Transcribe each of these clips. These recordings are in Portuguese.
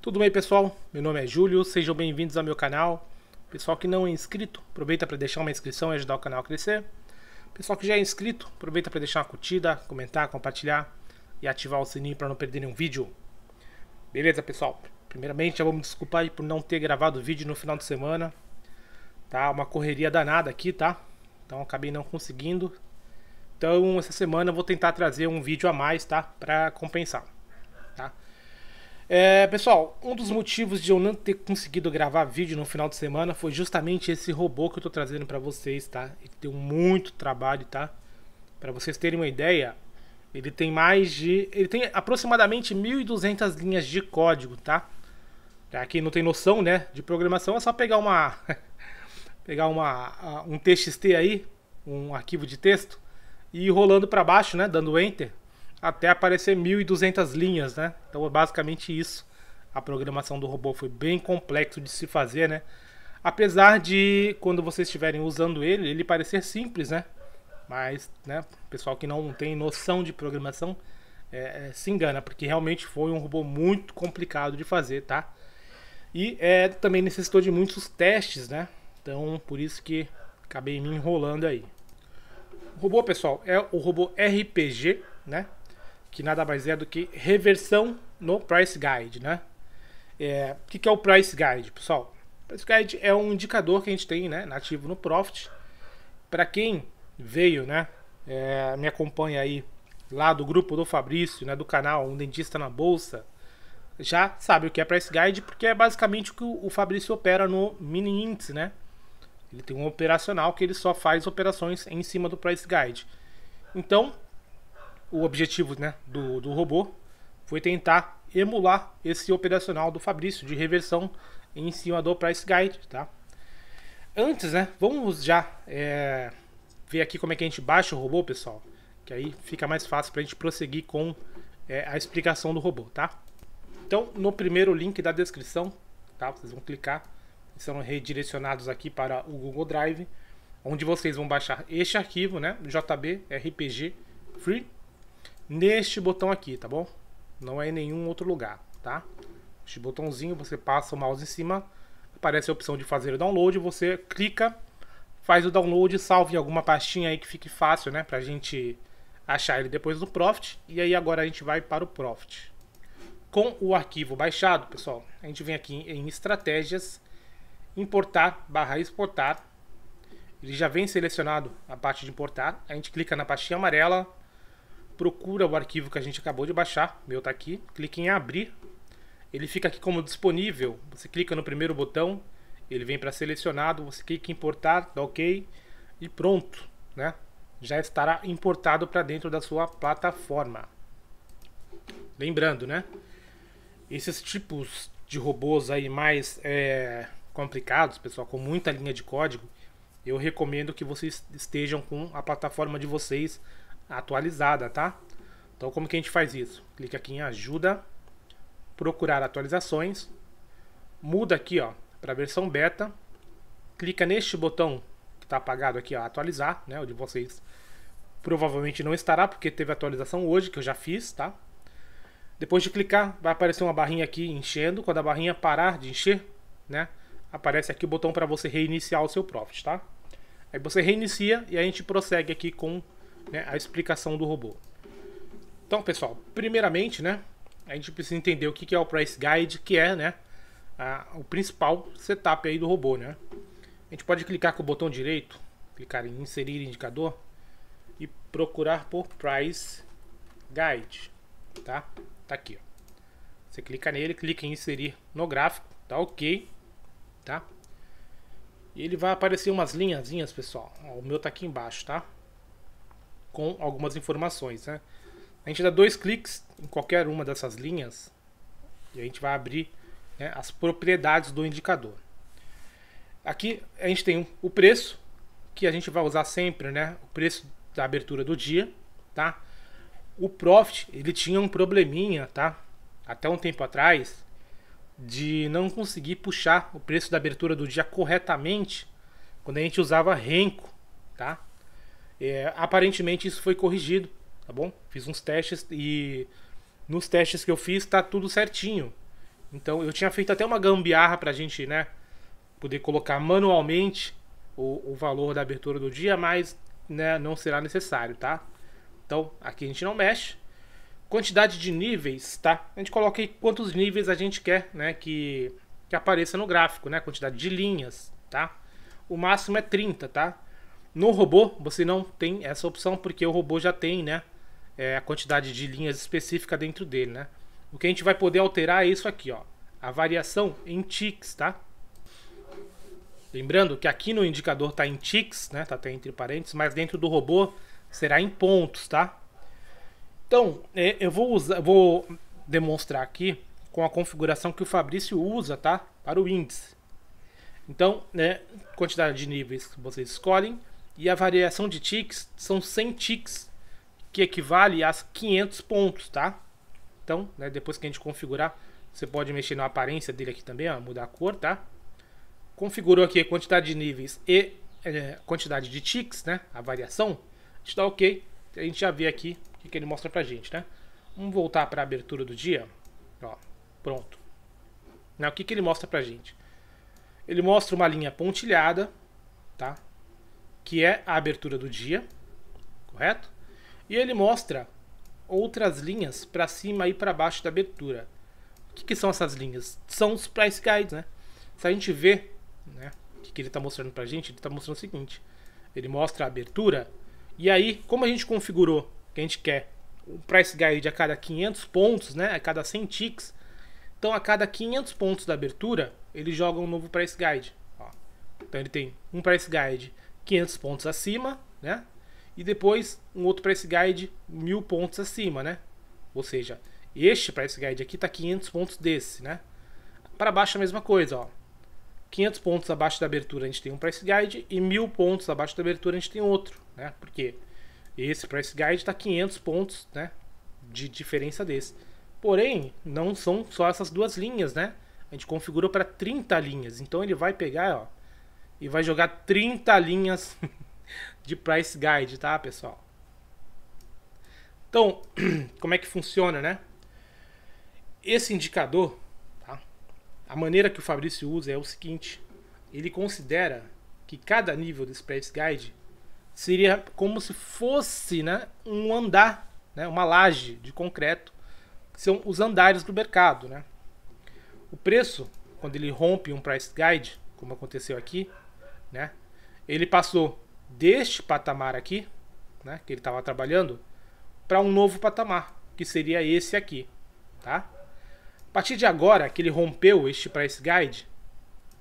Tudo bem, pessoal? Meu nome é Júlio, sejam bem-vindos ao meu canal. Pessoal que não é inscrito, aproveita para deixar uma inscrição e ajudar o canal a crescer. Pessoal que já é inscrito, aproveita para deixar uma curtida, comentar, compartilhar e ativar o sininho para não perder nenhum vídeo. Beleza, pessoal? Primeiramente, já vou me desculpar aí por não ter gravado o vídeo no final de semana. Tá uma correria danada aqui, tá? Então acabei não conseguindo. Então essa semana eu vou tentar trazer um vídeo a mais, tá? Para compensar, tá? Pessoal, um dos motivos de eu não ter conseguido gravar vídeo no final de semana foi justamente esse robô que eu tô trazendo pra vocês, tá? Ele deu muito trabalho, tá? Pra vocês terem uma ideia, ele tem aproximadamente 1.200 linhas de código, tá? Pra quem não tem noção, né, de programação, é só pegar um TXT aí, um arquivo de texto, e ir rolando pra baixo, né, dando Enter, até aparecer 1.200 linhas, né? Então é basicamente isso. A programação do robô foi bem complexo de se fazer, né? Apesar de, quando vocês estiverem usando ele parecer simples, né? Mas, né, o pessoal que não tem noção de programação se engana, porque realmente foi um robô muito complicado de fazer, tá? E também necessitou de muitos testes, né? Então, por isso que acabei me enrolando aí. O robô, pessoal, é o robô RPG, né? Que nada mais é do que reversão no Price Guide, né? O que é o Price Guide, pessoal? O Price Guide é um indicador que a gente tem, né, nativo no Profit. Para quem veio, né, me acompanha aí lá do grupo do Fabrício, né, do canal Um Dentista na Bolsa, já sabe o que é Price Guide, porque é basicamente o que o Fabrício opera no mini índice, né? Ele tem um operacional que ele só faz operações em cima do Price Guide. Então, o objetivo, né, do robô foi tentar emular esse operacional do Fabrício de reversão em cima do Price Guide, tá? Antes, né, vamos já ver aqui como é que a gente baixa o robô, pessoal, que aí fica mais fácil para a gente prosseguir com a explicação do robô, tá? Então, no primeiro link da descrição, tá? Vocês vão clicar, são redirecionados aqui para o Google Drive, onde vocês vão baixar este arquivo, né, JB RPG Free, neste botão aqui, tá bom? Não é em nenhum outro lugar, tá? Este botãozinho, você passa o mouse em cima, aparece a opção de fazer o download, você clica, faz o download, salve em alguma pastinha aí que fique fácil, né, pra gente achar ele depois do Profit. E aí agora a gente vai para o Profit. Com o arquivo baixado, pessoal, a gente vem aqui em estratégias, importar/exportar. Ele já vem selecionado a parte de importar. A gente clica na pastinha amarela, procura o arquivo que a gente acabou de baixar, o meu tá aqui, clica em abrir, ele fica aqui como disponível, você clica no primeiro botão, ele vem para selecionado, você clica em importar, dá ok e pronto, né? Já estará importado para dentro da sua plataforma. Lembrando, né? Esses tipos de robôs aí mais complicados, pessoal, com muita linha de código, eu recomendo que vocês estejam com a plataforma de vocês atualizada, tá? Então como que a gente faz isso? Clica aqui em ajuda, procurar atualizações, muda aqui, ó, para a versão beta, clica neste botão que está apagado aqui, ó, atualizar, né? O de vocês provavelmente não estará porque teve atualização hoje que eu já fiz, tá? Depois de clicar, vai aparecer uma barrinha aqui enchendo. Quando a barrinha parar de encher, né, aparece aqui o botão para você reiniciar o seu Profit, tá? Aí você reinicia e a gente prossegue aqui com, né, a explicação do robô. Então, pessoal, primeiramente, né, a gente precisa entender o que é o Price Guide, que é, né, o principal setup aí do robô, né? A gente pode clicar com o botão direito, clicar em inserir indicador e procurar por Price Guide, tá? Tá aqui, ó. Você clica nele, clica em inserir no gráfico, tá ok, tá? E ele vai aparecer umas linhazinhas, pessoal. O meu tá aqui embaixo, tá? Com algumas informações, né? A gente dá 2 cliques em qualquer uma dessas linhas e a gente vai abrir, né, as propriedades do indicador. Aqui a gente tem o preço, que a gente vai usar sempre, né? O preço da abertura do dia, tá? O Profit, ele tinha um probleminha, tá? Até um tempo atrás, de não conseguir puxar o preço da abertura do dia corretamente quando a gente usava Renko, tá? Aparentemente isso foi corrigido, tá bom? Fiz uns testes e nos testes que eu fiz tá tudo certinho. Então eu tinha feito até uma gambiarra pra gente, né, poder colocar manualmente o valor da abertura do dia, mas, né, não será necessário, tá? Então aqui a gente não mexe. Quantidade de níveis, tá? A gente coloca aí quantos níveis a gente quer, né, que apareça no gráfico, né? Quantidade de linhas, tá? O máximo é 30, tá? No robô você não tem essa opção porque o robô já tem, né, a quantidade de linhas específica dentro dele, né? O que a gente vai poder alterar é isso aqui, ó, a variação em ticks, tá? Lembrando que aqui no indicador tá em ticks, né? Tá até entre parênteses, mas dentro do robô será em pontos, tá? Então, eu vou demonstrar aqui com a configuração que o Fabrício usa, tá? Para o índice. Então, né, quantidade de níveis que vocês escolhem e a variação de ticks são 100 ticks, que equivale a 500 pontos, tá? Então, né, depois que a gente configurar, você pode mexer na aparência dele aqui também, ó, mudar a cor, tá? Configurou aqui a quantidade de níveis e quantidade de ticks, né? A variação, a gente dá OK. A gente já vê aqui o que ele mostra pra gente, né? Vamos voltar para a abertura do dia. Ó, pronto. Né, o que ele mostra pra gente? Ele mostra uma linha pontilhada, tá? Que é a abertura do dia, correto? E ele mostra outras linhas para cima e para baixo da abertura. O que são essas linhas? São os price guides, né? Se a gente vê, né, o que ele está mostrando pra gente, ele está mostrando o seguinte: ele mostra a abertura e aí, como a gente configurou que a gente quer o price guide a cada 500 pontos, né, a cada 100 ticks, então a cada 500 pontos da abertura ele joga um novo price guide. Ó. Então ele tem um price guide 500 pontos acima, né, e depois um outro price guide 1000 pontos acima, né? Ou seja, este price guide aqui está 500 pontos desse, né? Para baixo a mesma coisa, ó. 500 pontos abaixo da abertura a gente tem um price guide e 1000 pontos abaixo da abertura a gente tem outro, né? Porque esse price guide está 500 pontos, né, de diferença desse. Porém, não são só essas duas linhas, né? A gente configurou para 30 linhas. Então ele vai pegar, ó, e vai jogar 30 linhas de price guide, tá, pessoal? Então, como é que funciona, né? Esse indicador, tá? A maneira que o Fabrício usa é o seguinte: ele considera que cada nível desse price guide seria como se fosse, né, um andar, né, uma laje de concreto, que são os andares do mercado, né? O preço, quando ele rompe um price guide, como aconteceu aqui, né, ele passou deste patamar aqui, né, que ele estava trabalhando, para um novo patamar, que seria esse aqui, tá? A partir de agora que ele rompeu este price guide,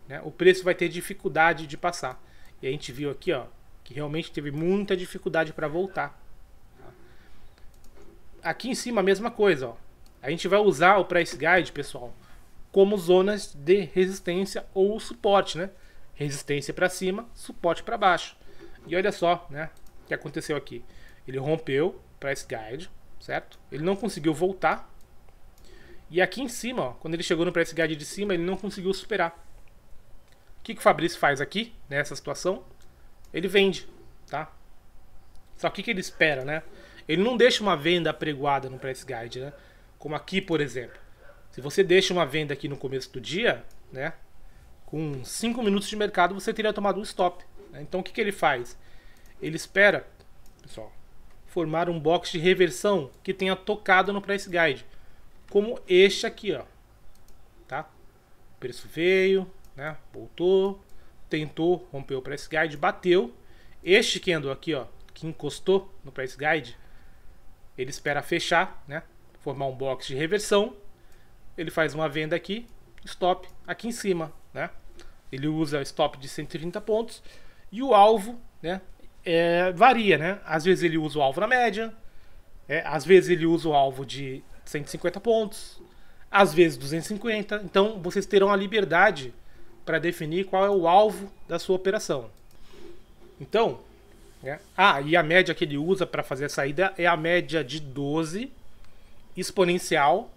né, o preço vai ter dificuldade de passar. E a gente viu aqui, ó, que realmente teve muita dificuldade para voltar. Aqui em cima a mesma coisa, ó. A gente vai usar o price guide, pessoal, como zonas de resistência ou suporte, né? Resistência para cima, suporte para baixo. E olha só, né, o que aconteceu aqui. Ele rompeu o price guide, certo? Ele não conseguiu voltar. E aqui em cima, ó, quando ele chegou no price guide de cima, ele não conseguiu superar. O que o Fabrício faz aqui, nessa situação? Ele vende, tá? Só que o que ele espera, né? Ele não deixa uma venda apregoada no price guide, né? Como aqui, por exemplo. Se você deixa uma venda aqui no começo do dia, né, com 5 minutos de mercado você teria tomado um stop, né? Então o que ele faz? Ele espera, pessoal, formar um box de reversão que tenha tocado no price guide, como este aqui, ó, tá? O preço veio, né, voltou, tentou romper o price guide, bateu. Este que andou aqui, ó, que encostou no price guide, ele espera fechar, né, formar um box de reversão. Ele faz uma venda aqui, stop aqui em cima, né? Ele usa stop de 130 pontos e o alvo, né, varia, né? Às vezes ele usa o alvo na média, às vezes ele usa o alvo de 150 pontos, às vezes 250. Então vocês terão a liberdade para definir qual é o alvo da sua operação. Então, né? E a média que ele usa para fazer a saída é a média de 12 exponencial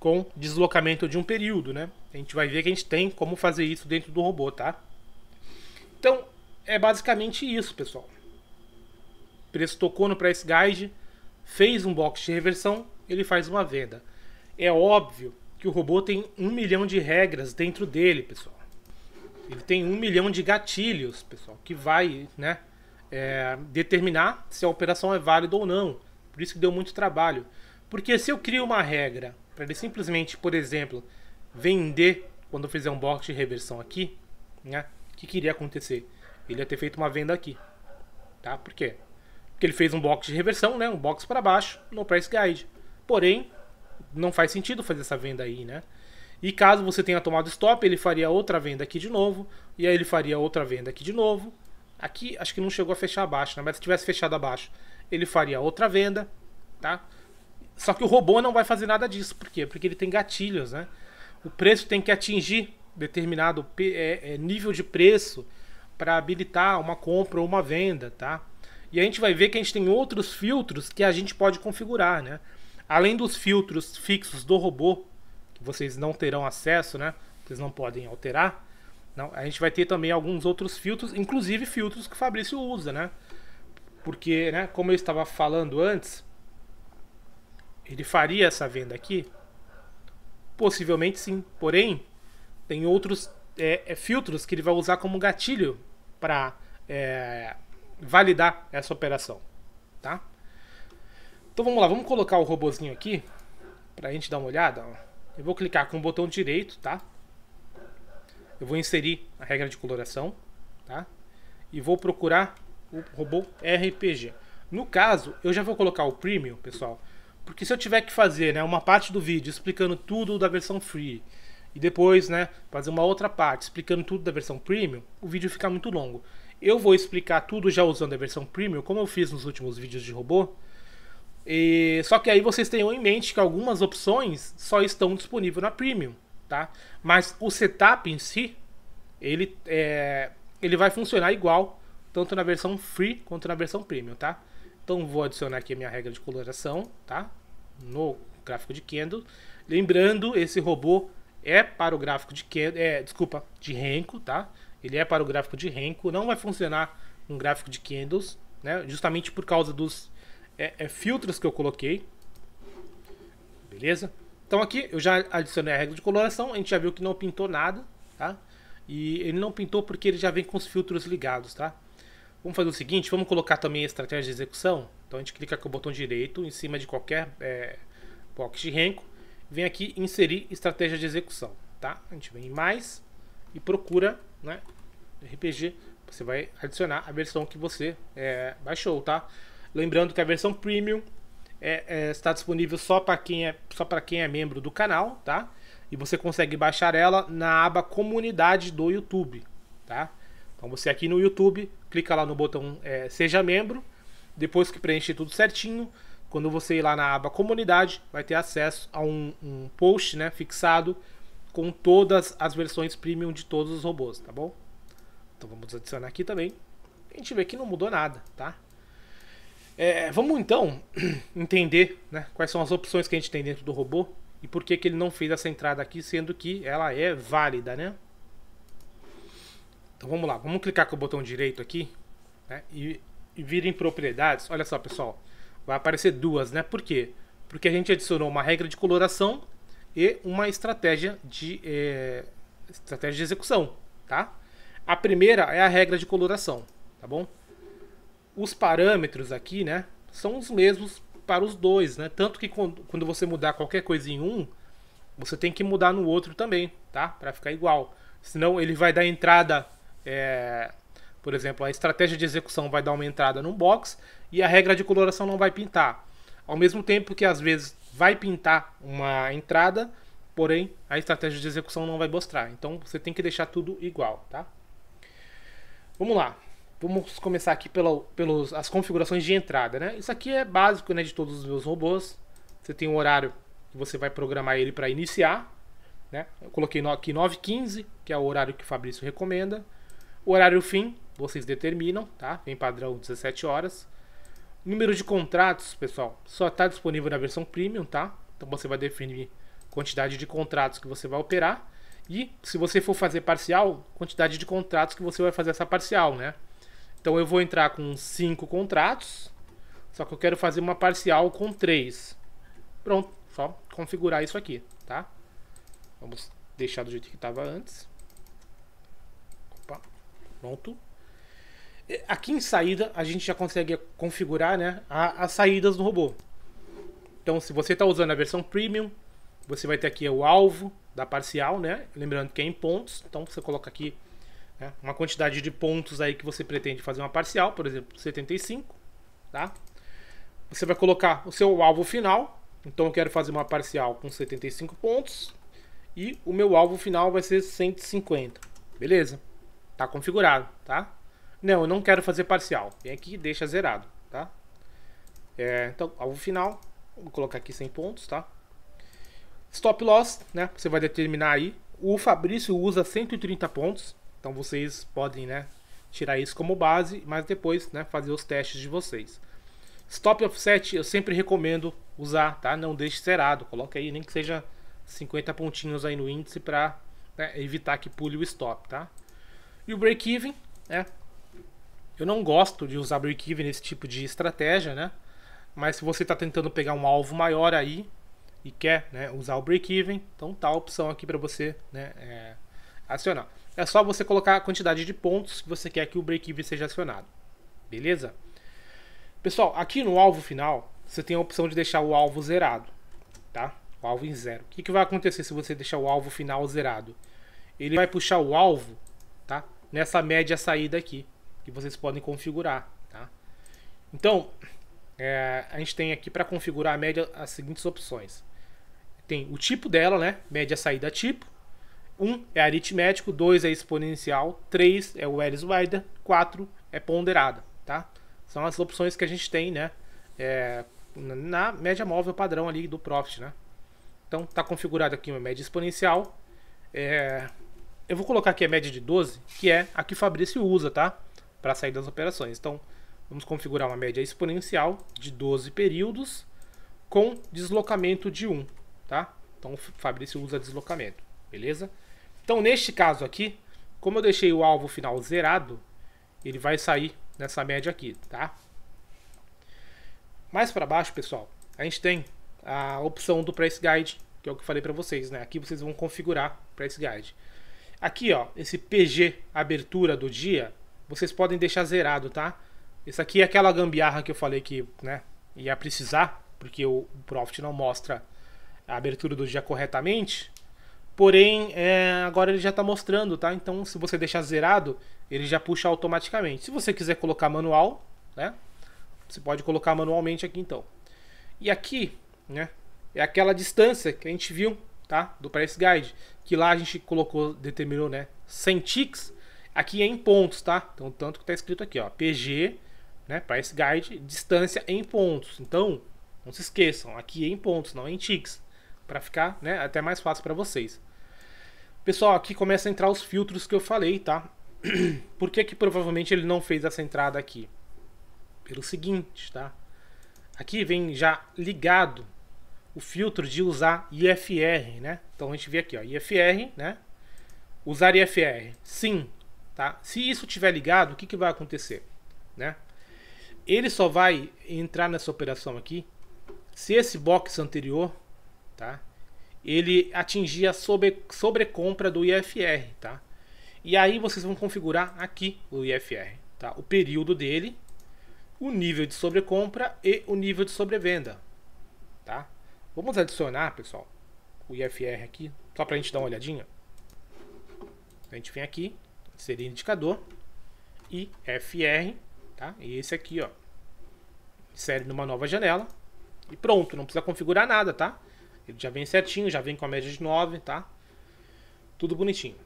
com deslocamento de um período, né? A gente vai ver que a gente tem como fazer isso dentro do robô, tá? Então, é basicamente isso, pessoal. O preço tocou no price guide, fez um box de reversão, ele faz uma venda. É óbvio que o robô tem 1 milhão de regras dentro dele, pessoal. Ele tem 1 milhão de gatilhos, pessoal, que vai, né, determinar se a operação é válida ou não. Por isso que deu muito trabalho. Porque se eu crio uma regra para ele simplesmente, por exemplo, vender quando eu fizer um box de reversão aqui, né, o que iria acontecer? Ele ia ter feito uma venda aqui, tá? Por quê? Porque ele fez um box de reversão, né, um box para baixo no price guide. Porém, não faz sentido fazer essa venda aí, né? E caso você tenha tomado stop, ele faria outra venda aqui de novo, e aí ele faria outra venda aqui de novo. Aqui acho que não chegou a fechar abaixo, né? Mas se tivesse fechado abaixo, ele faria outra venda, tá? Só que o robô não vai fazer nada disso. Por quê? Porque ele tem gatilhos, né? O preço tem que atingir determinado nível de preço para habilitar uma compra ou uma venda, tá? E a gente vai ver que a gente tem outros filtros que a gente pode configurar, né? Além dos filtros fixos do robô, que vocês não terão acesso, né? Vocês não podem alterar. Não, a gente vai ter também alguns outros filtros, inclusive filtros que o Fabrício usa, né? Porque, né, como eu estava falando antes, ele faria essa venda aqui? Possivelmente sim. Porém, tem outros filtros que ele vai usar como gatilho para validar essa operação, tá? Então vamos lá, vamos colocar o robozinho aqui pra gente dar uma olhada. Eu vou clicar com o botão direito, tá? Eu vou inserir a regra de coloração, tá? E vou procurar o robô RPG. No caso, eu já vou colocar o Premium, pessoal, porque se eu tiver que fazer, né, uma parte do vídeo explicando tudo da versão Free e depois, né, fazer uma outra parte explicando tudo da versão Premium, o vídeo fica muito longo. Eu vou explicar tudo já usando a versão Premium, como eu fiz nos últimos vídeos de robô. Só que aí vocês tenham em mente que algumas opções só estão disponíveis na Premium, tá? Mas o setup em si, ele vai funcionar igual, tanto na versão Free quanto na versão Premium, tá? Então vou adicionar aqui a minha regra de coloração, tá? No gráfico de candle. Lembrando, esse robô é para o gráfico de candle, de Renko, tá? Ele é para o gráfico de Renko, não vai funcionar com gráfico de candles, né? Justamente por causa dos filtros que eu coloquei. Beleza? Então aqui eu já adicionei a regra de coloração, a gente já viu que não pintou nada, tá? E ele não pintou porque ele já vem com os filtros ligados, tá? Vamos fazer o seguinte, vamos colocar também a estratégia de execução. Então a gente clica com o botão direito em cima de qualquer box de Renko, vem aqui inserir estratégia de execução, tá? A gente vem em mais e procura, né, RPG, você vai adicionar a versão que você baixou, tá? Lembrando que a versão Premium está disponível só para quem é membro do canal, tá? E você consegue baixar ela na aba Comunidade do YouTube, tá? Então você aqui no YouTube, clica lá no botão Seja Membro, depois que preencher tudo certinho, quando você ir lá na aba Comunidade, vai ter acesso a um post, né, fixado com todas as versões Premium de todos os robôs, tá bom? Então vamos adicionar aqui também. A gente vê que não mudou nada, tá? Vamos então entender, né, quais são as opções que a gente tem dentro do robô e por que ele não fez essa entrada aqui, sendo que ela é válida, né? Então vamos lá, vamos clicar com o botão direito aqui, né, e vir em propriedades. Olha só, pessoal, vai aparecer duas, né? Por quê? Porque a gente adicionou uma regra de coloração e uma estratégia de execução, tá? A primeira é a regra de coloração, tá bom? Os parâmetros aqui, né, são os mesmos para os dois, né? Tanto que quando você mudar qualquer coisa em um, você tem que mudar no outro também, tá? Para ficar igual. Senão ele vai dar entrada, por exemplo, a estratégia de execução vai dar uma entrada num box e a regra de coloração não vai pintar. Ao mesmo tempo que às vezes vai pintar uma entrada, porém a estratégia de execução não vai mostrar. Então você tem que deixar tudo igual, tá? Vamos lá. Vamos começar aqui pelas configurações de entrada, né? Isso aqui é básico, né, de todos os meus robôs. Você tem um horário que você vai programar ele para iniciar, né? Eu coloquei aqui 9h15, que é o horário que o Fabrício recomenda. O horário fim, vocês determinam, tá? Vem padrão 17 horas. Número de contratos, pessoal, só está disponível na versão Premium, tá? Então você vai definir quantidade de contratos que você vai operar. E se você for fazer parcial, quantidade de contratos que você vai fazer essa parcial, né? Então eu vou entrar com 5 contratos, só que eu quero fazer uma parcial com 3. Pronto, só configurar isso aqui, tá? Vamos deixar do jeito que estava antes. Opa, pronto. Aqui em saída a gente já consegue configurar, né, as saídas do robô. Então se você está usando a versão Premium, você vai ter aqui o alvo da parcial, né? Lembrando que é em pontos. Então você coloca aqui, né, uma quantidade de pontos aí que você pretende fazer uma parcial, por exemplo, 75, tá? Você vai colocar o seu alvo final. Então eu quero fazer uma parcial com 75 pontos e o meu alvo final vai ser 150. Beleza? Tá configurado, tá? Não, eu não quero fazer parcial. Vem aqui e deixa zerado, tá? Então, alvo final, vou colocar aqui 100 pontos, tá? Stop loss, né? Você vai determinar aí. O Fabrício usa 130 pontos, então vocês podem, né, tirar isso como base, mas depois, né, fazer os testes de vocês. Stop offset eu sempre recomendo usar, tá? Não deixe zerado, coloca aí nem que seja 50 pontinhos aí no índice para, né, evitar que pule o stop, tá? E o break-even, né? Eu não gosto de usar break-even nesse tipo de estratégia, né? Mas se você está tentando pegar um alvo maior aí e quer, né, usar o break-even, então tá a opção aqui para você, né, acionar. É só você colocar a quantidade de pontos que você quer que o break-even seja acionado. Beleza? Pessoal, aqui no alvo final, você tem a opção de deixar o alvo zerado, tá? O alvo em zero. O que vai acontecer se você deixar o alvo final zerado? Ele vai puxar o alvo, tá, nessa média saída aqui, que vocês podem configurar, tá? Então, a gente tem aqui para configurar a média as seguintes opções. Tem o tipo dela, né? Média saída tipo. 1 é aritmético, 2 é exponencial, 3 é o Ellis-Wider, 4 é ponderada, tá? São as opções que a gente tem, né, na média móvel padrão ali do Profit, né? Então tá configurado aqui uma média exponencial. Eu vou colocar aqui a média de 12, que é a que o Fabrício usa, tá? Para sair das operações. Então vamos configurar uma média exponencial de 12 períodos com deslocamento de 1, tá? Então o Fabrício usa deslocamento, beleza? Então neste caso aqui, como eu deixei o alvo final zerado, ele vai sair nessa média aqui, tá? Mais para baixo, pessoal, a gente tem a opção do Price Guide, que é o que eu falei para vocês, né? Aqui vocês vão configurar o Price Guide. Aqui, ó, esse PG abertura do dia, vocês podem deixar zerado, tá? Isso aqui é aquela gambiarra que eu falei que, né, ia precisar, porque o Profit não mostra a abertura do dia corretamente. Porém, agora ele já está mostrando, tá? Então, se você deixar zerado, ele já puxa automaticamente. Se você quiser colocar manual, né, você pode colocar manualmente aqui, então. E aqui, né, é aquela distância que a gente viu, tá, do Price Guide, que lá a gente determinou, né, 100 ticks. Aqui é em pontos, tá? Então, tanto que está escrito aqui, ó, PG, né, Price Guide, distância em pontos. Então, não se esqueçam, aqui é em pontos, não é em ticks, para ficar, né, até mais fácil para vocês. Pessoal, aqui começa a entrar os filtros que eu falei, tá? Por que provavelmente ele não fez essa entrada aqui? Pelo seguinte, tá? Aqui vem já ligado o filtro de usar IFR, né? Então a gente vê aqui, ó, IFR, né? Usar IFR, sim, tá? Se isso tiver ligado, o que vai acontecer, né? Ele só vai entrar nessa operação aqui se esse box anterior, tá, ele atingir a sobrecompra do IFR, tá? E aí vocês vão configurar aqui o IFR, tá? O período dele, o nível de sobrecompra e o nível de sobrevenda, tá? Vamos adicionar, pessoal, o IFR aqui, só pra gente dar uma olhadinha. A gente vem aqui, inserir indicador, IFR, tá? E esse aqui, ó, insere numa nova janela e pronto, não precisa configurar nada, tá? Ele já vem certinho, já vem com a média de 9, tá? Tudo bonitinho.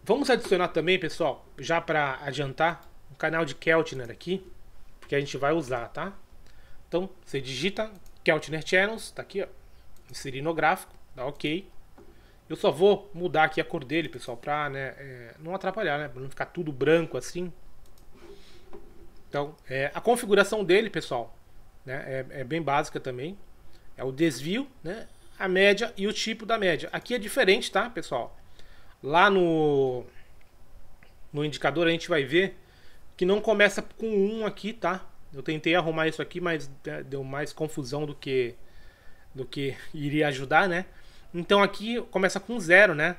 Vamos adicionar também, pessoal, já para adiantar, um canal de Keltner aqui, porque a gente vai usar, tá? Então, você digita Keltner Channels, tá aqui, ó, inserir no gráfico, dá OK. Eu só vou mudar aqui a cor dele, pessoal, para, né, não atrapalhar, né, para não ficar tudo branco assim. Então, a configuração dele, pessoal, né, é bem básica também. É o desvio, né, a média e o tipo da média. Aqui é diferente, tá, pessoal? Lá no indicador a gente vai ver que não começa com 1 aqui, tá? Eu tentei arrumar isso aqui, mas deu mais confusão do que iria ajudar, né? Então aqui começa com 0, né?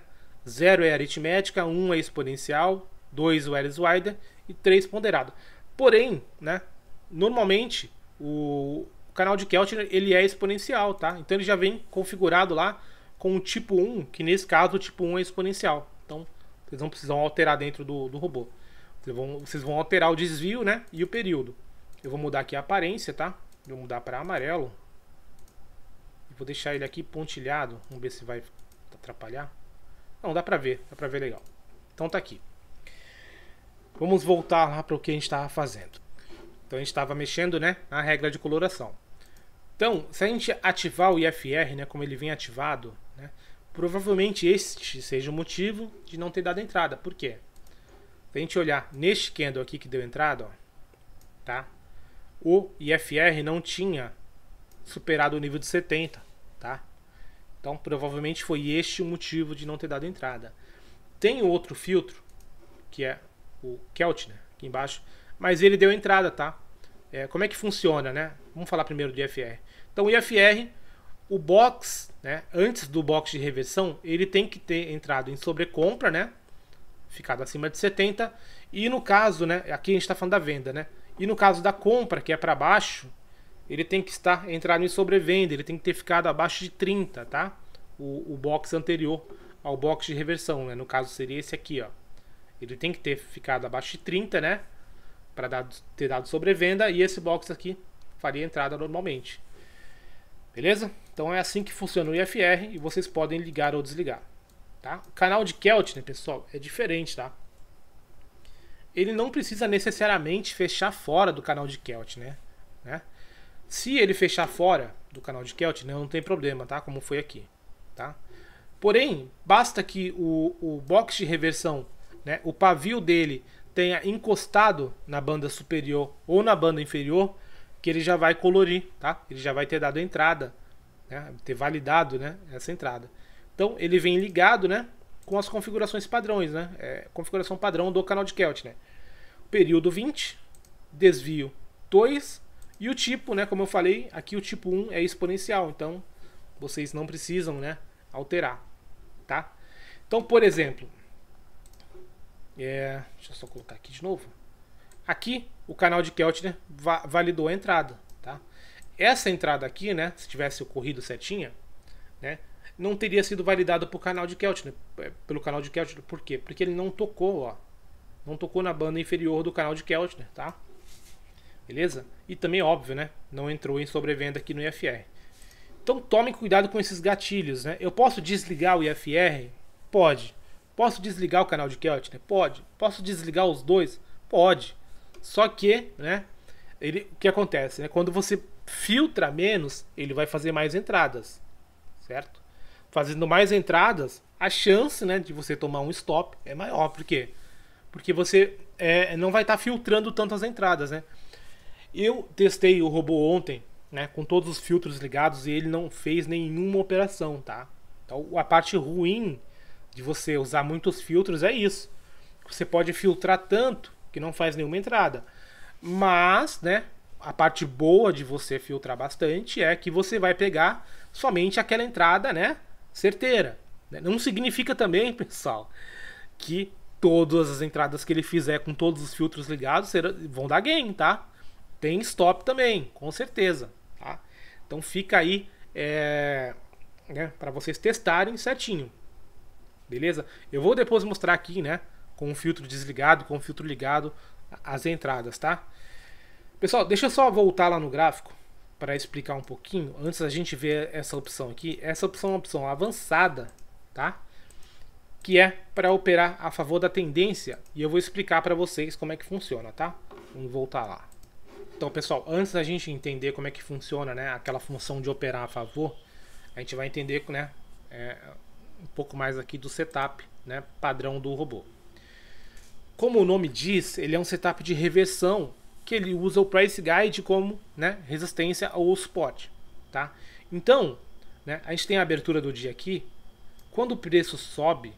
0 é aritmética, 1 é exponencial, 2 o Ellis-Wider e 3 ponderado. Porém, né, normalmente o canal de Keltner ele é exponencial, tá? Então ele já vem configurado lá com o tipo 1, que nesse caso o tipo 1 é exponencial. Então vocês não precisam alterar dentro do robô. Vocês vão alterar o desvio, né, e o período. Eu vou mudar aqui a aparência, tá? Vou mudar para amarelo. Vou deixar ele aqui pontilhado. Vamos ver se vai atrapalhar. Não, dá pra ver legal. Então tá aqui. Vamos voltar lá para o que a gente estava fazendo. Então a gente estava mexendo, né, na regra de coloração. Então, se a gente ativar o IFR, né, como ele vem ativado, né, provavelmente este seja o motivo de não ter dado entrada. Por quê? Se a gente olhar neste candle aqui que deu entrada, ó, tá? O IFR não tinha superado o nível de 70, tá? Então provavelmente foi este o motivo de não ter dado entrada. Tem outro filtro, que é o Keltner, aqui embaixo, mas ele deu entrada, tá? Como é que funciona, né? Vamos falar primeiro do IFR. Então o IFR, o box, né, antes do box de reversão, ele tem que ter entrado em sobrecompra, né? Ficado acima de 70. E no caso, né, aqui a gente está falando da venda, né? E no caso da compra, que é para baixo, ele tem que estar entrado em sobrevenda, ele tem que ter ficado abaixo de 30, tá? O box anterior ao box de reversão, né? No caso seria esse aqui, ó. Ele tem que ter ficado abaixo de 30, né? Para ter dado sobrevenda, e esse box aqui faria entrada normalmente. Beleza? Então é assim que funciona o IFR e vocês podem ligar ou desligar, tá? O canal de Keltner, pessoal, é diferente, tá? Ele não precisa necessariamente fechar fora do canal de Keltner, né? Se ele fechar fora do canal de Keltner, não tem problema, tá? Como foi aqui, tá? Porém, basta que o box de reversão, né, o pavio dele tenha encostado na banda superior ou na banda inferior, que ele já vai colorir, tá? Ele já vai ter dado entrada, né? Ter validado, né, essa entrada. Então ele vem ligado, né, com as configurações padrões, né? Configuração padrão do canal de Keltner. Período 20, desvio 2 e o tipo, né, como eu falei, aqui o tipo 1 é exponencial, então vocês não precisam, né, alterar, tá? Então, por exemplo, deixa eu só colocar aqui de novo. Aqui o canal de Keltner validou a entrada, tá? Essa entrada aqui, né, se tivesse ocorrido certinha, né, não teria sido validado pelo canal de Keltner, por quê? Porque ele não tocou, ó, não tocou na banda inferior do canal de Keltner, tá? Beleza? E também, óbvio, né, não entrou em sobrevenda aqui no IFR. Então tomem cuidado com esses gatilhos, né? Eu posso desligar o IFR? Pode. Posso desligar o canal de Keltner? Pode. Posso desligar os dois? Pode. Só que, né, o que acontece, né? Quando você filtra menos, ele vai fazer mais entradas, certo? Fazendo mais entradas, a chance, né, de você tomar um stop é maior. Por quê? Porque você não vai estar filtrando tantas entradas, né? Eu testei o robô ontem, né, com todos os filtros ligados e ele não fez nenhuma operação, tá? Então a parte ruim de você usar muitos filtros é isso. Você pode filtrar tanto que não faz nenhuma entrada. Mas, né, a parte boa de você filtrar bastante é que você vai pegar somente aquela entrada, né, certeira. Não significa também, pessoal, que todas as entradas que ele fizer com todos os filtros ligados vão dar gain, tá? Tem stop também, com certeza, tá? Então fica aí né, para vocês testarem certinho. Beleza? Eu vou depois mostrar aqui, né, com o filtro desligado, com o filtro ligado, as entradas, tá? Pessoal, deixa eu só voltar lá no gráfico para explicar um pouquinho, antes da gente ver essa opção aqui. Essa opção é uma opção avançada, tá? Que é para operar a favor da tendência, e eu vou explicar para vocês como é que funciona, tá? Vamos voltar lá. Então, pessoal, antes da gente entender como é que funciona, né, aquela função de operar a favor, a gente vai entender, né, um pouco mais aqui do setup, né, padrão do robô. Como o nome diz, ele é um setup de reversão que ele usa o price guide como, né, resistência ou suporte, tá? Então, né, a gente tem a abertura do dia aqui. Quando o preço sobe,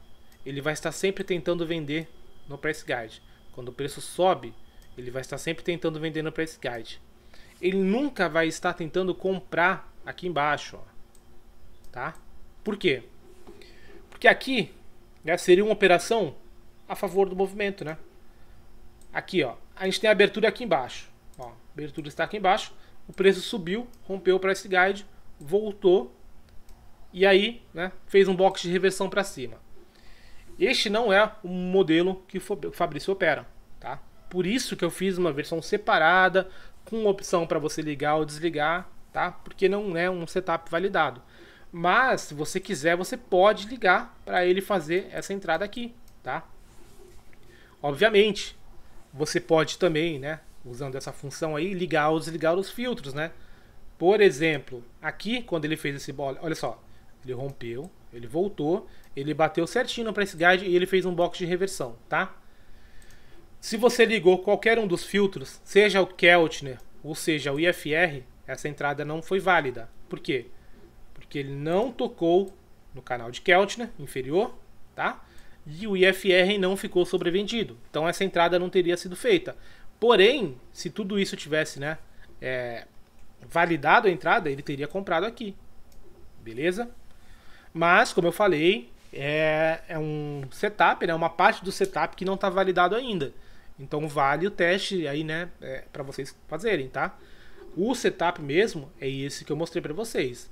ele vai estar sempre tentando vender no price guide. Quando o preço sobe, ele vai estar sempre tentando vender no price guide. Ele nunca vai estar tentando comprar aqui embaixo, ó, tá? Por quê? Porque aqui, né, seria uma operação a favor do movimento, né? Aqui, ó, a gente tem a abertura aqui embaixo. Ó, a abertura está aqui embaixo, o preço subiu, rompeu o price guide, voltou e aí, né, fez um box de reversão para cima. Este não é o modelo que o Fabrício opera, tá? Por isso que eu fiz uma versão separada, com opção para você ligar ou desligar, tá? Porque não é um setup validado. Mas, se você quiser, você pode ligar para ele fazer essa entrada aqui, tá? Obviamente, você pode também, né, usando essa função aí, ligar ou desligar os filtros, né? Por exemplo, aqui, quando ele fez esse bola, olha só, ele rompeu, ele voltou, ele bateu certinho no price guide e ele fez um box de reversão, tá? Se você ligou qualquer um dos filtros, seja o Keltner ou seja o IFR, essa entrada não foi válida. Por quê? Porque ele não tocou no canal de Keltner inferior, tá? E o IFR não ficou sobrevendido. Então essa entrada não teria sido feita. Porém, se tudo isso tivesse, né, validado a entrada, ele teria comprado aqui. Beleza? Mas, como eu falei, é um setup, né, uma parte do setup que não está validado ainda. Então vale o teste aí, né, para vocês fazerem, tá? O setup mesmo é esse que eu mostrei para vocês.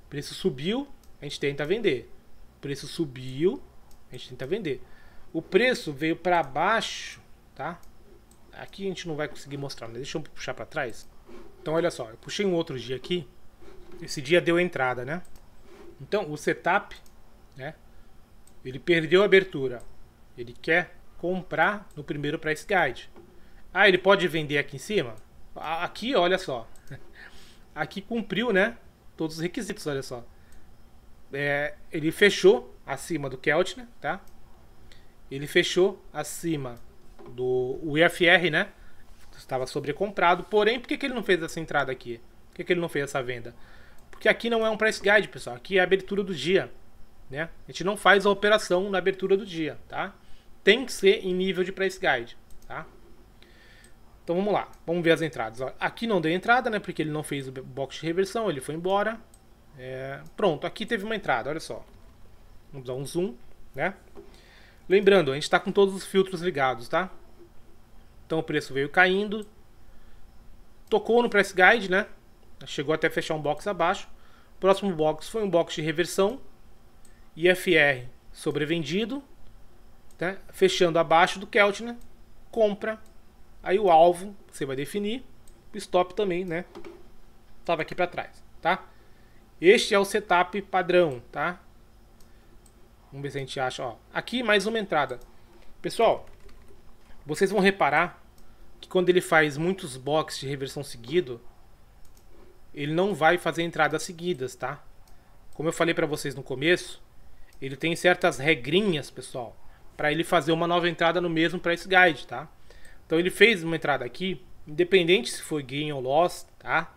O preço subiu, a gente tenta vender. O preço subiu, a gente tenta vender. O preço veio para baixo, tá? Aqui a gente não vai conseguir mostrar, mas deixa eu puxar para trás. Então olha só, eu puxei um outro dia aqui. Esse dia deu entrada, né? Então o setup, né? Ele perdeu a abertura. Ele quer comprar no primeiro price guide. Ah, ele pode vender aqui em cima? Aqui, olha só. Aqui cumpriu, né, todos os requisitos, olha só. Ele fechou acima do Keltner, tá? Ele fechou acima do IFR, né? Estava sobrecomprado. Porém, por que ele não fez essa entrada aqui? Por que ele não fez essa venda? Porque aqui não é um price guide, pessoal. Aqui é a abertura do dia, né? A gente não faz a operação na abertura do dia, tá? Tem que ser em nível de price guide, tá? Então vamos lá, vamos ver as entradas. Ó, aqui não deu entrada, né? Porque ele não fez o box de reversão, ele foi embora. Pronto, aqui teve uma entrada, olha só. Vamos dar um zoom, né? Lembrando, a gente está com todos os filtros ligados, tá? Então o preço veio caindo. Tocou no price guide, né? Chegou até fechar um box abaixo. Próximo box foi um box de reversão. IFR sobrevendido, né? Fechando abaixo do Keltner, compra. Aí o alvo você vai definir. O stop também, né? Estava aqui para trás, tá? Este é o setup padrão, tá? Vamos ver se a gente acha, ó. Aqui mais uma entrada. Pessoal, vocês vão reparar que quando ele faz muitos boxes de reversão seguido, ele não vai fazer entradas seguidas, tá? Como eu falei para vocês no começo, ele tem certas regrinhas, pessoal, para ele fazer uma nova entrada no mesmo price guide, tá? Então ele fez uma entrada aqui, independente se foi gain ou loss, tá?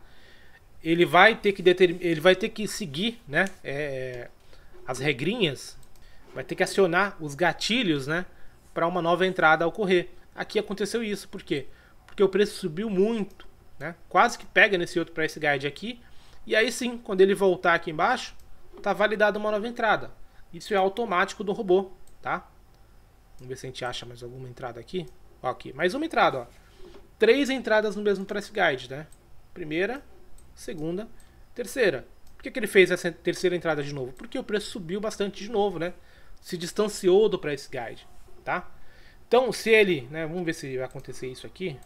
Ele vai ter que seguir, né, as regrinhas, vai ter que acionar os gatilhos, né, para uma nova entrada ocorrer. Aqui aconteceu isso, por quê? Porque o preço subiu muito, né? Quase que pega nesse outro price guide aqui, e aí sim, quando ele voltar aqui embaixo, tá validada uma nova entrada. Isso é automático do robô, tá? Vamos ver se a gente acha mais alguma entrada aqui. Ó, aqui, mais uma entrada, ó. 3 entradas no mesmo price guide, né? Primeira, segunda, terceira. Por que ele fez essa terceira entrada de novo? Porque o preço subiu bastante de novo, né? Se distanciou do price guide, tá? Então, se ele, né, vamos ver se vai acontecer isso aqui.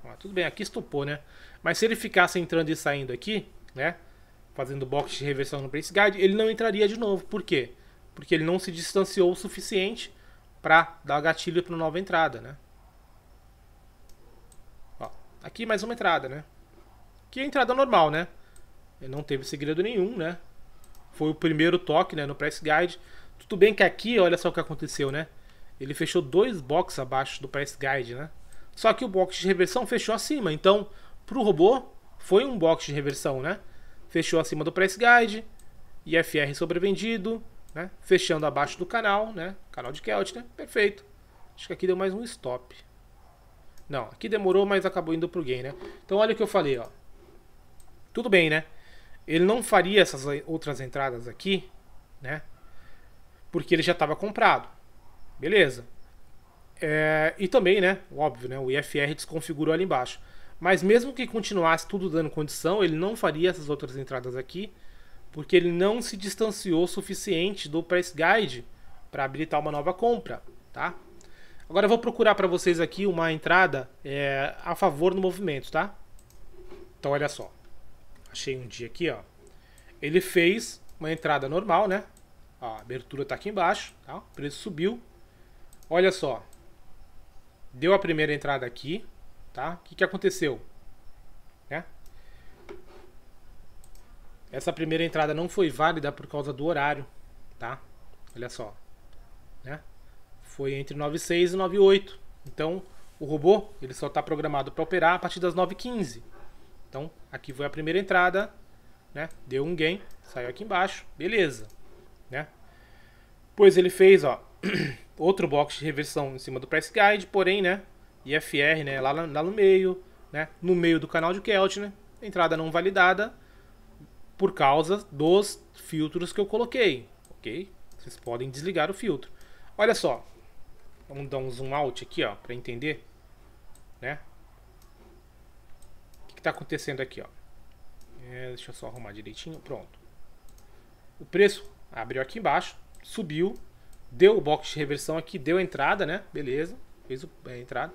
Ó, tudo bem, aqui estopou, né? Mas se ele ficasse entrando e saindo aqui, né, fazendo box de reversão no price guide, ele não entraria de novo. Por quê? Porque ele não se distanciou o suficiente para dar gatilho para uma nova entrada, né? Ó, aqui mais uma entrada, né? Aqui é a entrada normal, né? Ele não teve segredo nenhum, né? Foi o primeiro toque, né, no price guide. Tudo bem que aqui, olha só o que aconteceu, né? Ele fechou 2 boxes abaixo do price guide, né? Só que o box de reversão fechou acima. Então, para o robô, foi um box de reversão, né? Fechou acima do price guide, IFR sobrevendido, né? Fechando abaixo do canal, né? Canal de Keltner, né? Perfeito. Acho que aqui deu mais um stop. Não, aqui demorou, mas acabou indo pro gain, né? Então olha o que eu falei, ó. Tudo bem, né? ele não faria essas outras entradas aqui, né? Porque ele já estava comprado. Beleza. E também, né? Óbvio, né? O IFR desconfigurou ali embaixo. Mas mesmo que continuasse tudo dando condição, ele não faria essas outras entradas aqui, porque ele não se distanciou o suficiente do price guide para habilitar uma nova compra, tá? Agora eu vou procurar para vocês aqui uma entrada a favor do movimento, tá? Então olha só. Achei um dia aqui, ó. Ele fez uma entrada normal, né? Ó, a abertura tá aqui embaixo, tá? O preço subiu. Olha só. Deu a primeira entrada aqui, tá? O que aconteceu? Né? Essa primeira entrada não foi válida por causa do horário, tá? Olha só. Né? Foi entre 9h06 e 9h08. Então, o robô ele só está programado para operar a partir das 9h15. Então, aqui foi a primeira entrada, né? Deu um gain, saiu aqui embaixo, beleza, né? Pois ele fez, ó, outro box de reversão em cima do price guide, porém, né, IFR, né, lá no meio, né, no meio do canal de Keltner, entrada não validada por causa dos filtros que eu coloquei, ok? Vocês podem desligar o filtro. Olha só, vamos dar um zoom out aqui, ó, para entender, né? O que está acontecendo aqui, ó? Deixa eu só arrumar direitinho, pronto. O preço abriu aqui embaixo, subiu, deu o box de reversão aqui, deu a entrada, né? Beleza, fez a entrada.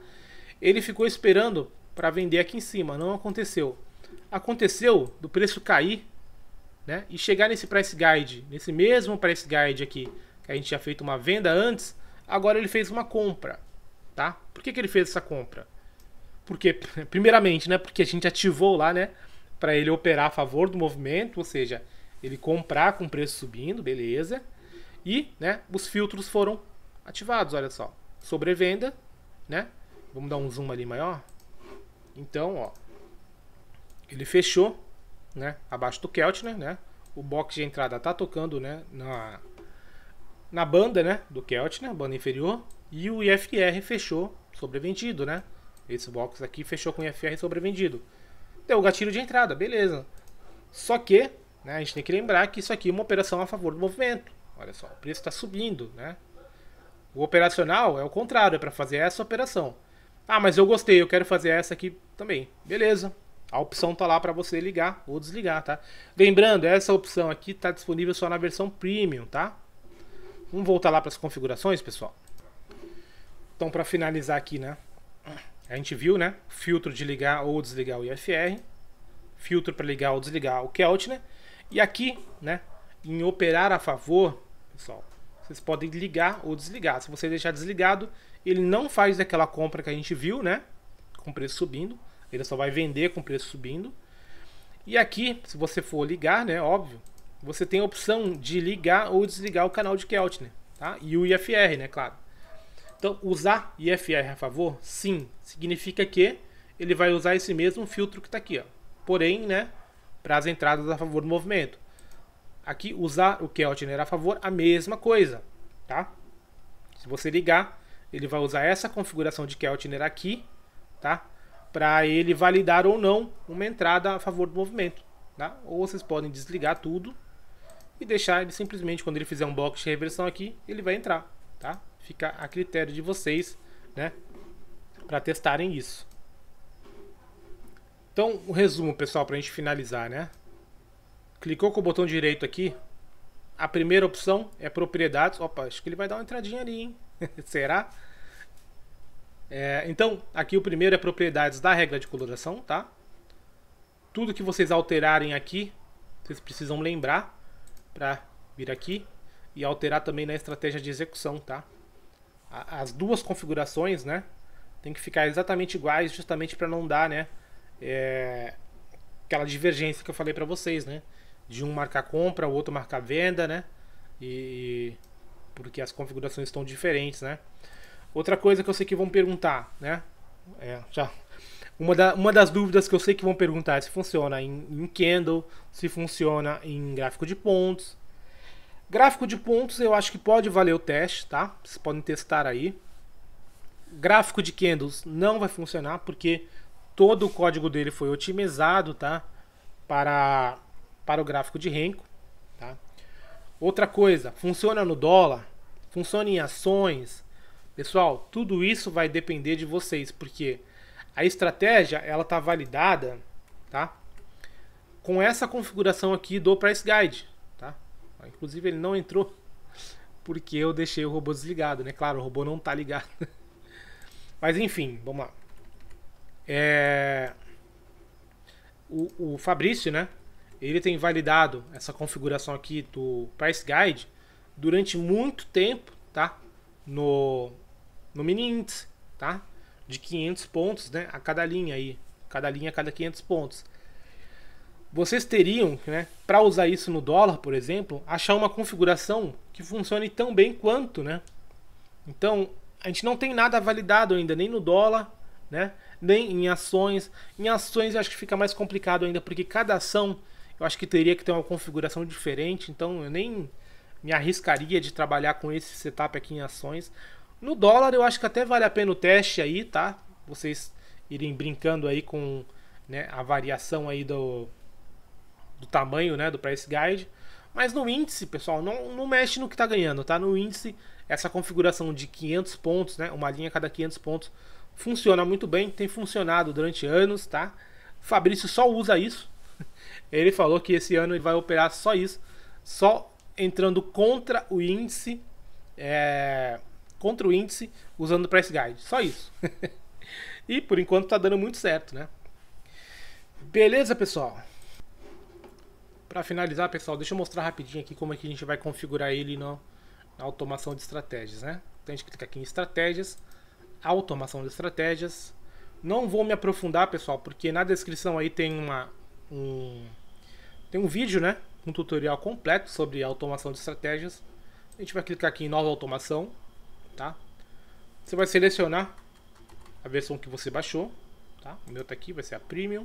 Ele ficou esperando para vender aqui em cima, não aconteceu. Aconteceu do preço cair, né? E chegar nesse price guide, nesse mesmo price guide aqui, que a gente tinha feito uma venda antes, agora ele fez uma compra, tá? Por que ele fez essa compra? Porque, primeiramente, né? Porque a gente ativou lá, né? Para ele operar a favor do movimento, ou seja, ele comprar com preço subindo, beleza. E, né, os filtros foram ativados, olha só. Sobrevenda, né? Vamos dar um zoom ali maior. Então, ó, ele fechou, né, abaixo do Keltner, né? O box de entrada tá tocando, né, na banda, né, do Keltner, banda inferior, e o IFR fechou sobrevendido, né? Esse box aqui fechou com o IFR sobrevendido. Deu o gatilho de entrada, beleza. Só que, né, a gente tem que lembrar que isso aqui é uma operação a favor do movimento. Olha só, o preço está subindo, né? O operacional é o contrário, é para fazer essa operação. Ah, mas eu gostei, eu quero fazer essa aqui também. Beleza. A opção está lá para você ligar ou desligar, tá? Lembrando, essa opção aqui está disponível só na versão Premium, tá? Vamos voltar lá para as configurações, pessoal. Então, para finalizar aqui, né? A gente viu, né? Filtro de ligar ou desligar o IFR. Filtro para ligar ou desligar o Keltner. E aqui, né? Em operar a favor, pessoal, vocês podem ligar ou desligar. Se você deixar desligado, ele não faz aquela compra que a gente viu, né? Com preço subindo. Ele só vai vender com preço subindo. E aqui, se você for ligar, né? Óbvio, você tem a opção de ligar ou desligar o canal de Keltner, tá? E o IFR, né? Claro. Então, usar IFR a favor, sim, significa que ele vai usar esse mesmo filtro que está aqui, ó. Porém, né, para as entradas a favor do movimento. Aqui, usar o Keltner a favor, a mesma coisa, tá? Se você ligar, ele vai usar essa configuração de Keltner aqui, tá? Para ele validar ou não uma entrada a favor do movimento, tá? Ou vocês podem desligar tudo e deixar ele simplesmente, quando ele fizer um box de reversão aqui, ele vai entrar, tá? Fica a critério de vocês, né, para testarem isso. Então, o resumo, pessoal, para a gente finalizar, né? Clicou com o botão direito aqui, a primeira opção é propriedades. Opa, acho que ele vai dar uma entradinha ali, hein? Será? Então, aqui o primeiro é propriedades da regra de coloração, tá? Tudo que vocês alterarem aqui, vocês precisam lembrar para vir aqui e alterar também na estratégia de execução, tá? As duas configurações, né, tem que ficar exatamente iguais, justamente para não dar, né, aquela divergência que eu falei para vocês, né, de um marcar compra, o outro marcar venda, né, e porque as configurações estão diferentes, né. Outra coisa que eu sei que vão perguntar, né, uma das dúvidas que eu sei que vão perguntar é se funciona em candle, se funciona em gráfico de pontos. Gráfico de pontos eu acho que pode valer o teste, tá? Vocês podem testar aí. Gráfico de candles não vai funcionar porque todo o código dele foi otimizado, tá? Para para o gráfico de Renko, tá? Outra coisa, funciona no dólar, funciona em ações. Pessoal, tudo isso vai depender de vocês, porque a estratégia ela está validada, tá? Com essa configuração aqui do Price Guide, tá? Inclusive ele não entrou porque eu deixei o robô desligado, né? Claro, o robô não está ligado. Mas enfim, vamos lá. O Fabrício, né? Ele tem validado essa configuração aqui do Price Guide durante muito tempo, tá? No mini índice, tá? De 500 pontos, né? A cada linha aí, cada linha a cada 500 pontos. Vocês teriam, né? Para usar isso no dólar, por exemplo, achar uma configuração que funcione tão bem quanto, né? Então a gente não tem nada validado ainda, nem no dólar, né? Nem em ações. Em ações eu acho que fica mais complicado ainda, porque cada ação eu acho que teria que ter uma configuração diferente, então eu nem me arriscaria de trabalhar com esse setup aqui em ações. No dólar eu acho que até vale a pena o teste aí, tá? Vocês irem brincando aí com, né, a variação aí do tamanho, né, do Price Guide. Mas no índice, pessoal, não mexe no que tá ganhando, tá? No índice, essa configuração de 500 pontos, né, uma linha a cada 500 pontos, funciona muito bem, tem funcionado durante anos, tá? O Fabrício só usa isso. Ele falou que esse ano ele vai operar só isso, só entrando contra o índice, usando o Price Guide, só isso. E por enquanto tá dando muito certo, né? Beleza, pessoal? Para finalizar, pessoal, deixa eu mostrar rapidinho aqui como é que a gente vai configurar ele na automação de estratégias, né? Então a gente clica aqui em estratégias, automação de estratégias. Não vou me aprofundar, pessoal, porque na descrição aí tem um vídeo, né? Um tutorial completo sobre automação de estratégias. A gente vai clicar aqui em nova automação, tá? Você vai selecionar a versão que você baixou, tá? O meu tá aqui, vai ser a Premium.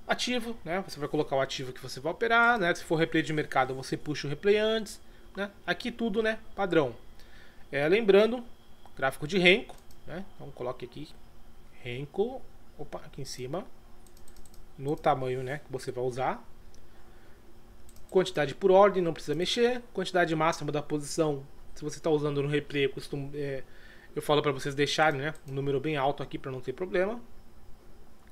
Ativo, né? Você vai colocar o ativo que você vai operar, né? Se for replay de mercado, você puxa o replay antes, né? Aqui tudo, né? Padrão. Lembrando, gráfico de Renko, né? Então coloque aqui Renko, opa, aqui em cima, no tamanho, né, que você vai usar. Quantidade por ordem, não precisa mexer. Quantidade máxima da posição, se você está usando no replay, eu falo para vocês deixarem, né, um número bem alto aqui para não ter problema.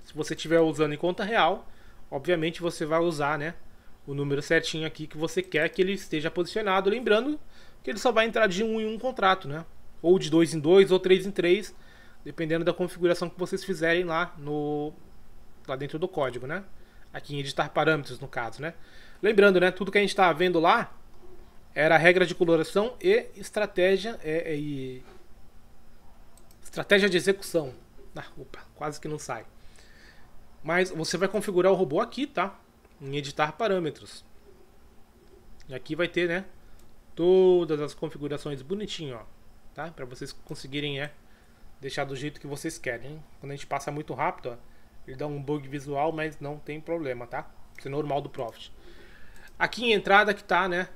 Se você estiver usando em conta real, obviamente você vai usar, né, o número certinho aqui que você quer que ele esteja posicionado. Lembrando que ele só vai entrar de 1 em 1 contrato, né, ou de 2 em 2 ou 3 em 3, dependendo da configuração que vocês fizerem lá dentro do código, né? Aqui em editar parâmetros, no caso, né? Lembrando, né? Tudo que a gente está vendo lá era a regra de coloração e estratégia estratégia de execução. Opa, quase que não sai. Mas você vai configurar o robô aqui, tá? Em editar parâmetros. E aqui vai ter, né? Todas as configurações bonitinho, ó, tá? Para vocês conseguirem, deixar do jeito que vocês querem, hein? Quando a gente passa muito rápido, ó, ele dá um bug visual, mas não tem problema, tá? Isso é normal do Profit. Aqui em entrada que tá, né?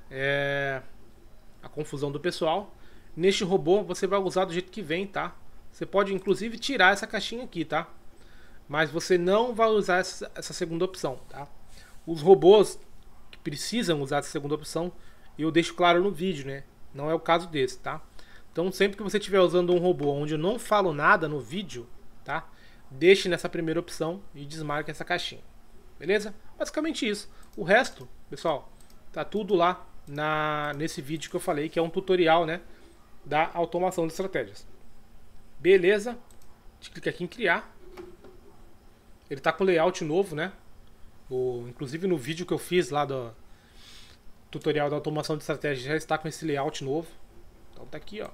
A confusão do pessoal. Neste robô você vai usar do jeito que vem, tá? Você pode inclusive tirar essa caixinha aqui, tá? Mas você não vai usar essa segunda opção, tá? Os robôs que precisam usar essa segunda opção, eu deixo claro no vídeo, né? Não é o caso desse, tá? Então sempre que você estiver usando um robô onde eu não falo nada no vídeo, tá? Deixe nessa primeira opção e desmarque essa caixinha. Beleza? Basicamente isso. O resto, pessoal, tá tudo lá nesse vídeo que eu falei, que é um tutorial, né, da automação de estratégias. Beleza? A gente clica aqui em criar. Ele tá com layout novo, né? Inclusive no vídeo que eu fiz lá do tutorial da automação de estratégias já está com esse layout novo. Então tá aqui, ó.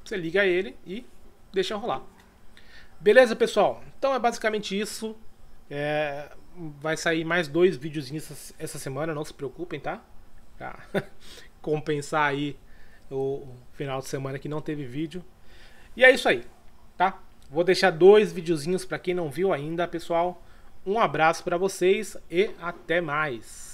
Você liga ele e deixa rolar. Beleza, pessoal? Então é basicamente isso. Vai sair mais 2 videozinhos essa semana, não se preocupem, tá? Pra compensar aí o final de semana que não teve vídeo. E é isso aí, tá? Vou deixar 2 videozinhos para quem não viu ainda, pessoal. Um abraço para vocês e até mais.